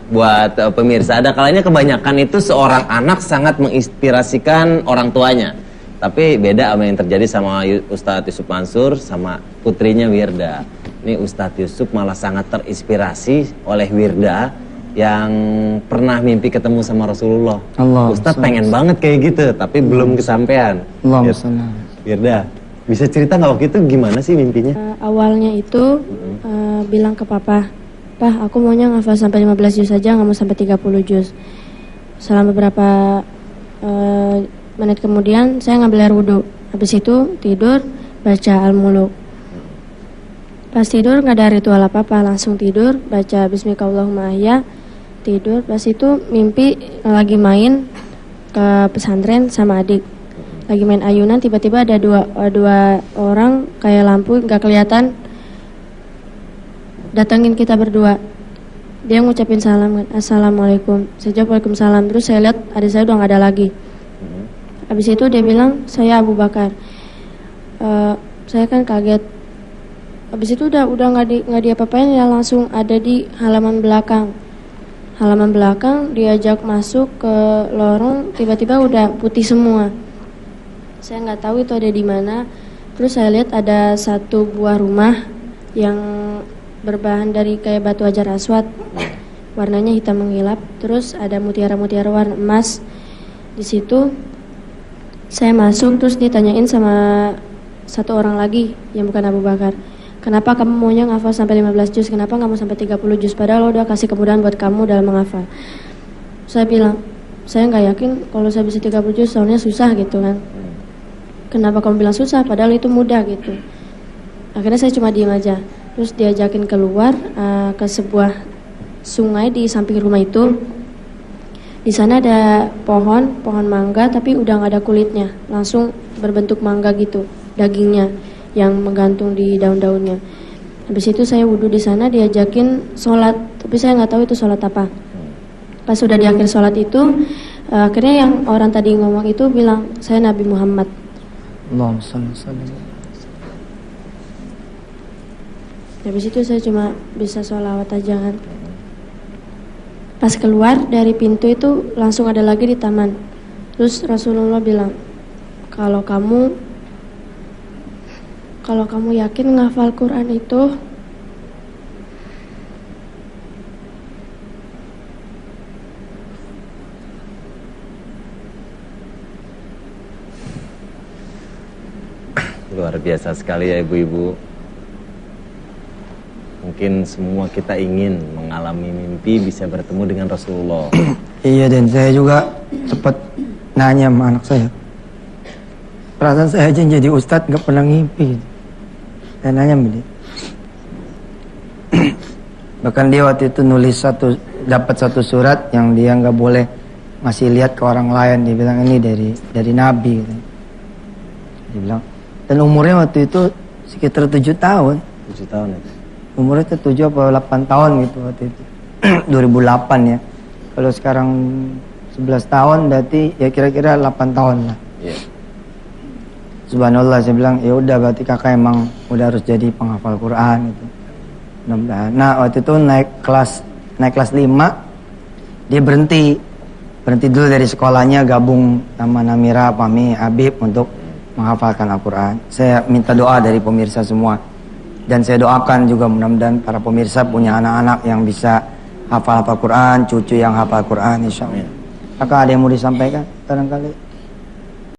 buat pemirsa. Ada kalanya kebanyakan itu seorang anak sangat menginspirasikan orang tuanya. Tapi beda sama yang terjadi sama Ustadz Yusuf Mansur sama putrinya Wirda. Ini Ustadz Yusuf malah sangat terinspirasi oleh Wirda yang pernah mimpi ketemu sama Rasulullah. Ustadz pengen banget kayak gitu, tapi belum kesampaian. Wirda, bisa cerita nggak waktu itu gimana sih mimpinya? Awalnya itu bilang ke papa, "Pah, aku maunya ngafal sampai 15 juz saja, nggak mau sampai 30 juz." Selama beberapa menit kemudian saya ngambil air wudhu. Habis itu tidur, baca Al-Muluk. Pas tidur nggak ada ritual apa-apa, langsung tidur, baca Bismillahirrahmanirrahim, tidur. Pas itu mimpi lagi main ke pesantren sama adik. Lagi main ayunan, tiba-tiba ada dua orang kayak lampu nggak kelihatan datangin kita berdua. Dia ngucapin salam, "Assalamualaikum." Saya jawab, "Waalaikumsalam." Terus saya lihat adik saya udah nggak ada lagi. Habis itu dia bilang, "Saya Abu Bakar." Saya kan kaget. Habis itu udah nggak diapa-apain, ya langsung ada di halaman belakang. Halaman belakang diajak masuk ke lorong, tiba-tiba udah putih semua. Saya nggak tahu itu ada di mana. Terus saya lihat ada satu buah rumah yang berbahan dari kayak batu hajar aswad, warnanya hitam mengkilap. Terus ada mutiara-mutiara warna emas di situ. Saya masuk, terus ditanyain sama satu orang lagi yang bukan Abu Bakar, "Kenapa kamu maunya ngafal sampai 15 juz? Kenapa nggak mau sampai 30 juz? Padahal udah kasih kemudahan buat kamu dalam menghafal." Saya bilang, "Saya nggak yakin kalau saya bisa 30 juz, soalnya susah gitu kan." "Kenapa kamu bilang susah? Padahal itu mudah gitu." Akhirnya saya cuma diem aja. Terus diajakin keluar ke sebuah sungai di samping rumah itu. Di sana ada pohon mangga, tapi udah nggak ada kulitnya, langsung berbentuk mangga gitu, dagingnya yang menggantung di daun-daunnya. Habis itu saya wudhu di sana, diajakin sholat, tapi saya nggak tahu itu sholat apa. Pas sudah di akhir sholat itu, akhirnya yang orang tadi ngomong itu bilang, "Saya Nabi Muhammad." Allahumma shalli wa sallim. Habis itu saya cuma bisa sholawat aja kan. Pas keluar dari pintu itu langsung ada lagi di taman. Terus Rasulullah bilang, kalau kamu yakin ngafal Quran itu, luar biasa sekali ya ibu-ibu. Mungkin semua kita ingin mengalami mimpi bisa bertemu dengan Rasulullah. Iya, dan saya juga sempat nanya sama anak saya. Perasaan saya aja jadi ustadz gak pernah ngimpi. Saya nanya sama dia. Bahkan dia waktu itu nulis dapat satu surat yang dia nggak boleh ngasih lihat ke orang lain. Dia bilang ini dari Nabi. Gitu. Dia bilang, dan umurnya waktu itu sekitar 7 tahun. 7 tahun ya? Umurnya itu 7 atau 8 tahun gitu waktu itu. 2008 ya. Kalau sekarang 11 tahun berarti ya kira-kira 8 tahun lah. Yeah. Subhanallah, saya bilang ya udah berarti kakak emang udah harus jadi penghafal Quran gitu. Nah waktu itu naik kelas 5 dia berhenti dulu dari sekolahnya, gabung sama Namira, Pami, Habib untuk menghafalkan Al-Quran. Saya minta doa dari pemirsa semua. Dan saya doakan juga mudah-mudahan para pemirsa punya anak-anak yang bisa hafal Quran, cucu yang hafal Quran, insya Allah. Kakak ada yang mau disampaikan barangkali?